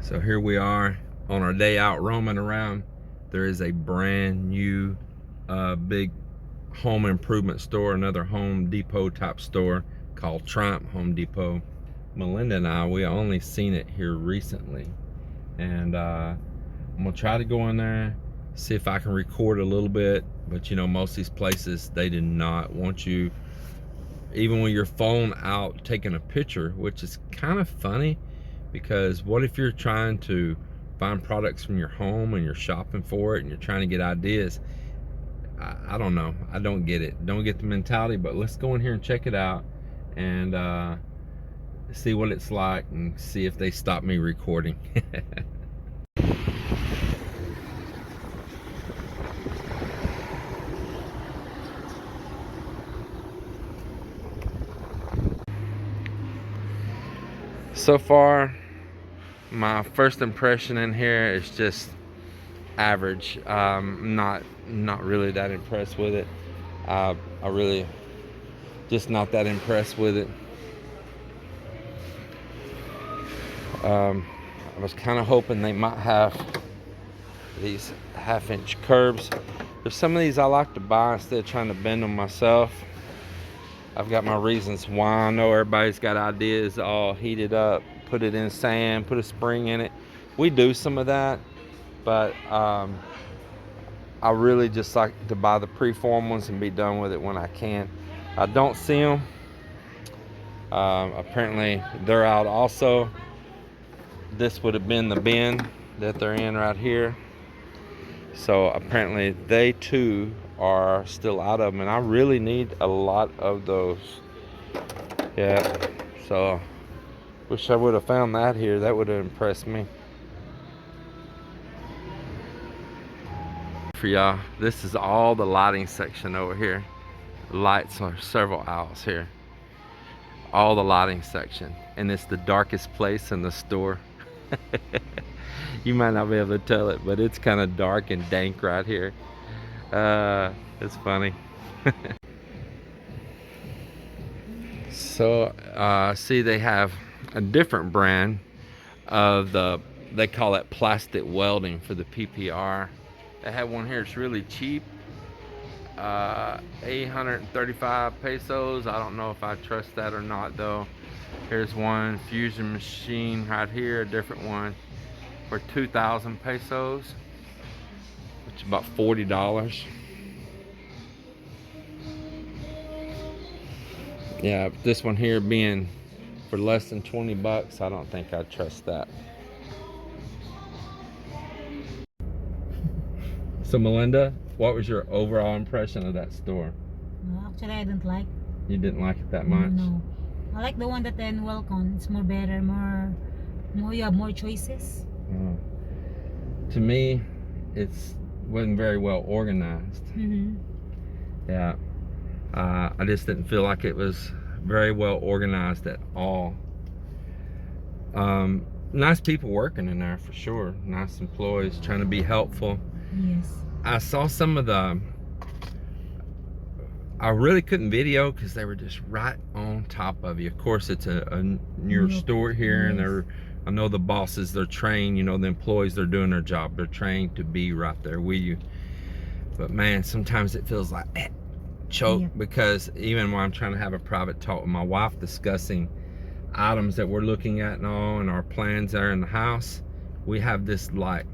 So here we are on our day out roaming around. There is a brand new big home improvement store, another Home Depot type store called Triumph Home Depot. Melinda and I, we only seen it here recently, and I'm gonna try to go in there, see if I can record a little bit. But you know, most of these places, they do not want you, even with your phone out, taking a picture, which is kind of funny, because what if you're trying to find products from your home and you're shopping for it and you're trying to get ideas? I don't know. I don't get it. Don't get the mentality. But let's go in here and check it out and see what it's like and see if they stop me recording. So far, my first impression in here is just average. Not really that impressed with it. I really just not that impressed with it. I was kind of hoping they might have these 1/2-inch curbs. There's some of these I like to buy instead of trying to bend them myself. I've got my reasons why. I know everybody's got ideas, all heated up, put it in sand, put a spring in it. We do some of that, but I really just like to buy the preform ones and be done with it when I can. I don't see them. Apparently they're out also. This would have been the bin that they're in right here. So apparently they too are still out of them, and I really need a lot of those. Yeah, so wish I would have found that here. That would have impressed me. For y'all, this is all the lighting section over here. Lights are several aisles here. All the lighting section, and it's the darkest place in the store. You might not be able to tell it, but it's kind of dark and dank right here. It's funny. So see, they have a different brand of they call it plastic welding for the PPR. They have one here, it's really cheap, 835 pesos. I don't know if I trust that or not though. Here's one fusion machine right here, a different one for 2,000 pesos, which is about $40. Yeah, this one here being for less than 20 bucks, I don't think I'd trust that. So Melinda, what was your overall impression of that store? Actually, I don't like. You didn't like it that much? No. I like the one that in Welcome. It's more better, more you have more choices. To me, it's wasn't very well organized. Yeah, I just didn't feel like it was very well organized at all. Nice people working in there for sure. Nice employees trying to be helpful. Yes. I saw some of the, I really couldn't video because they were just right on top of you. Of course, it's a newer store here, and I know the bosses, they're trained, you know, the employees, they're doing their job. They're trained to be right there with you. But man, sometimes it feels like choke, because even when I'm trying to have a private talk with my wife discussing items that we're looking at and all, and our plans there in the house, we have this like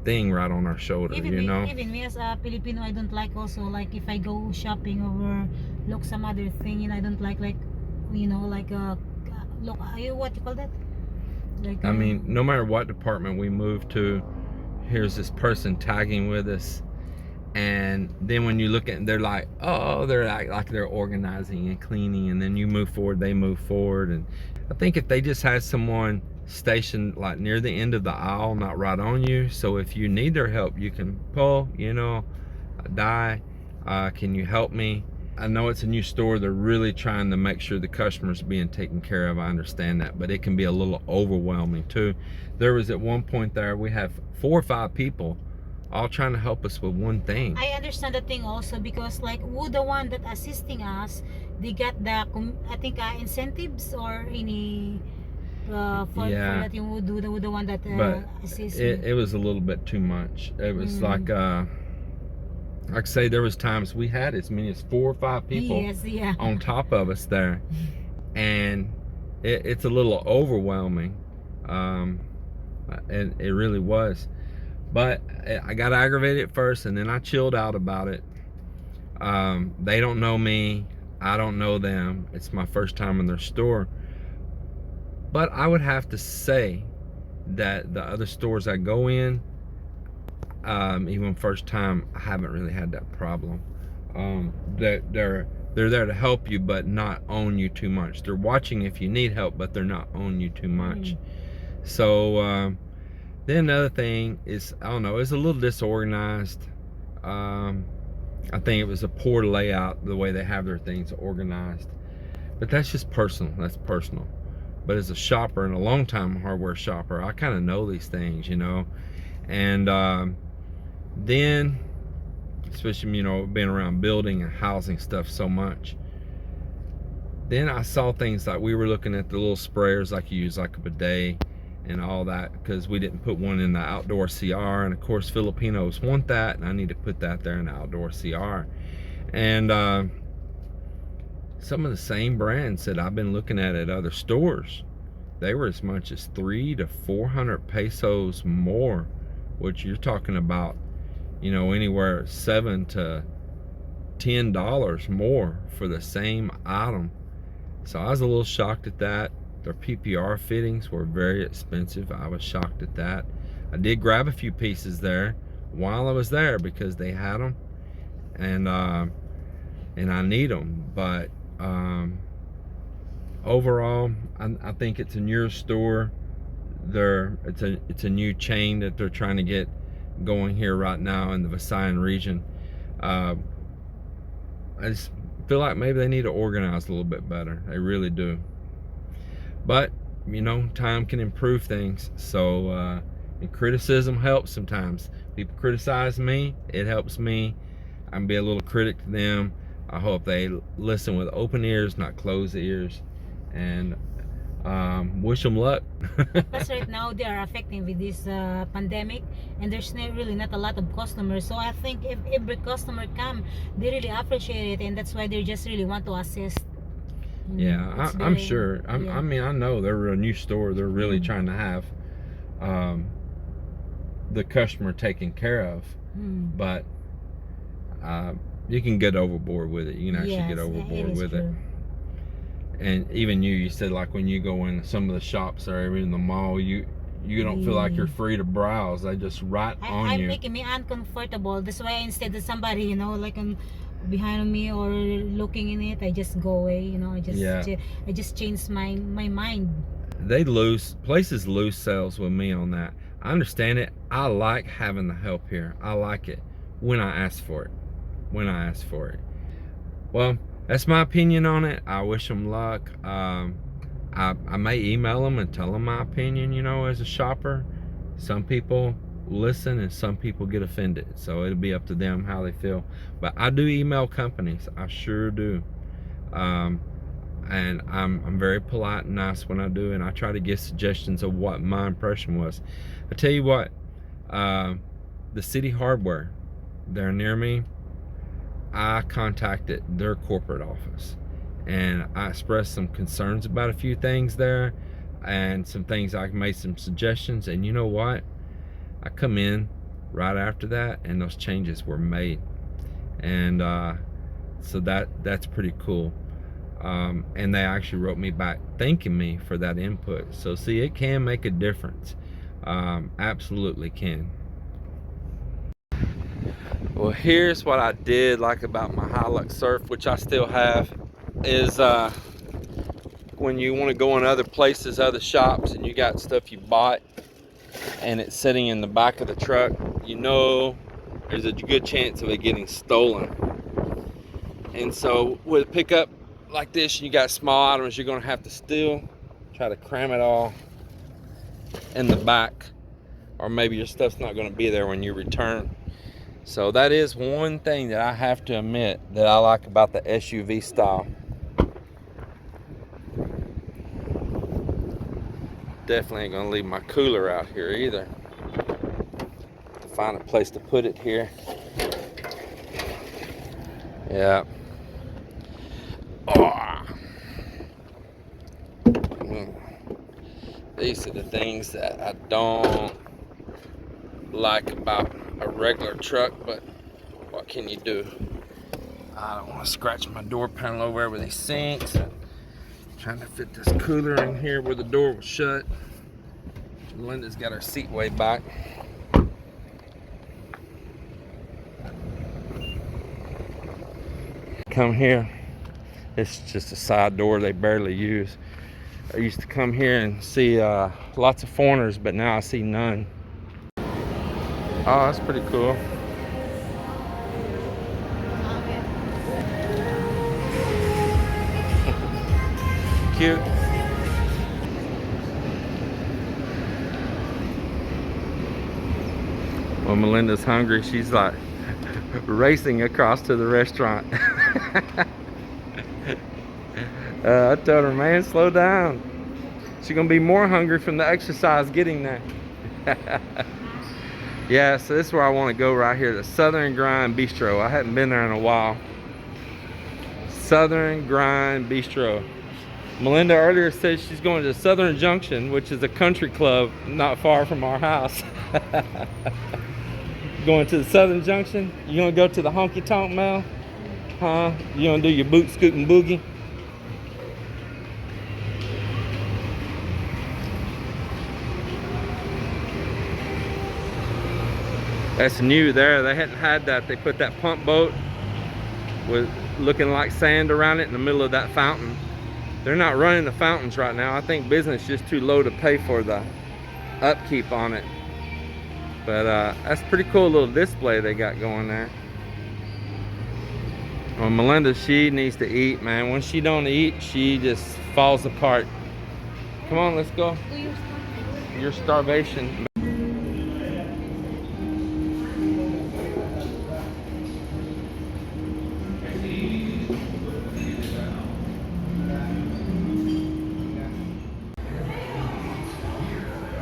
thing right on our shoulder, you know. Even me as a Filipino, I don't like also, like if I go shopping or look some other thing, you know, I don't like you know, like look, what you call that? Like I mean, no matter what department we move to, here's this person tagging with us, and then when you look at it, they're like, oh, they're like they're organizing and cleaning, and then you move forward, they move forward. And I think if they just had someone stationed like near the end of the aisle, not right on you, so if you need their help, you can pull, you know, can you help me? I know it's a new store. They're really trying to make sure the customer's being taken care of. I understand that, but it can be a little overwhelming too. There was at one point there, we have 4 or 5 people all trying to help us with one thing. I understand the thing also, because like who the one that assisting us, they got the I think incentives or any Yeah, that you would do the one that but assists you. it was a little bit too much. It was like I say, there was times we had as many as 4 or 5 people Yes, yeah. on top of us there, and it's a little overwhelming, and it really was. But I got aggravated at first, and then I chilled out about it. They don't know me, I don't know them. It's my first time in their store, but I would have to say that the other stores I go in, even first time, I haven't really had that problem. They're there to help you, but not own you too much. They're watching if you need help, but they're not owning you too much. So then another thing is, I don't know, it's a little disorganized. I think it was a poor layout, the way they have their things organized. But that's just personal. That's personal. But as a shopper and a long-time hardware shopper, I kind of know these things, you know. And then, especially, you know, being around building and housing stuff so much, then I saw things like, we were looking at the little sprayers like you use like a bidet and all that, because we didn't put one in the outdoor CR, and of course Filipinos want that, and I need to put that there in the outdoor CR. And some of the same brands that I've been looking at other stores, they were as much as 300 to 400 pesos more, which you're talking about, you know, anywhere $7 to $10 more for the same item. So I was a little shocked at that. Their PPR fittings were very expensive. I was shocked at that. I did grab a few pieces there while I was there because they had them, and I need them. But overall, I think it's a newer store. It's a new chain that they're trying to get going here right now in the Visayan region. I just feel like maybe they need to organize a little bit better. They really do. But, you know, time can improve things. So, and criticism helps sometimes. People criticize me, it helps me. I can be a little critic to them. I hope they listen with open ears, not closed ears. And wish them luck. Because right now they are affecting with this pandemic, and there's really not a lot of customers. So I think if every customer come, they really appreciate it, and that's why they just really want to assist. Yeah, I'm sure. I mean, I know they're a new store. They're really trying to have the customer taken care of. But you can get overboard with it. You can actually get overboard with it. And even you said, like, when you go in some of the shops or in the mall, you don't feel like you're free to browse. They just right on you. I'm making me uncomfortable. That's why instead of somebody, you know, like behind me or looking in it, I just go away. You know, I just change my mind. Places lose sales with me on that. I understand it. I like having the help here. I like it when I ask for it. Well, that's my opinion on it. I wish them luck. I may email them and tell them my opinion, you know, as a shopper. Some people listen and some people get offended. So it'll be up to them how they feel. But I do email companies. I sure do. And I'm very polite and nice when I do. And I try to give suggestions of what my impression was. I tell you what, the City Hardware, they're near me. I contacted their corporate office and I expressed some concerns about a few things there, and some things I made some suggestions, and you know what, I come in right after that and those changes were made, and so that's pretty cool. And they actually wrote me back thanking me for that input. So see, it can make a difference. Absolutely can. Well, here's what I did like about my Hilux Surf, which I still have, is when you want to go in other places, other shops, and you got stuff you bought and it's sitting in the back of the truck, you know there's a good chance of it getting stolen. And so with a pickup like this, you got small items, you're going to have to still try to cram it all in the back, or maybe your stuff's not going to be there when you return. So that is one thing that I have to admit that I like about the SUV style. Definitely ain't gonna leave my cooler out here either. Find a place to put it here. Yeah. Oh. These are the things that I don't like about a regular truck, but what can you do? I don't want to scratch my door panel over with these sinks. I'm trying to fit this cooler in here where the door was shut. Melinda's got her seat way back. Come here. It's just a side door they barely use. I used to come here and see lots of foreigners, but now I see none. Oh, that's pretty cool. Cute. When Melinda's hungry, she's like racing across to the restaurant. I told her, man, slow down. She's gonna be more hungry from the exercise getting there. Yeah, so this is where I want to go right here, the Southern Grind Bistro. I hadn't been there in a while. Southern Grind Bistro. Melinda earlier said she's going to Southern Junction, which is a country club not far from our house. Going to the Southern Junction? You gonna go to the honky tonk mall? Huh? You gonna do your boot scooting boogie? That's new there. They hadn't had that. They put that pump boat with looking like sand around it in the middle of that fountain. They're not running the fountains right now. I think business is just too low to pay for the upkeep on it. But that's a pretty cool little display they got going there. Well, Melinda, she needs to eat, man. When she don't eat, she just falls apart. Come on, let's go. Your starvation.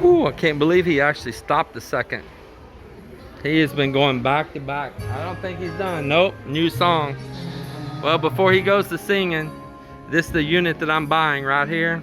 Ooh, I can't believe he actually stopped a second. He has been going back to back. I don't think he's done. Nope, new song. Well, before he goes to singing, this is the unit that I'm buying right here.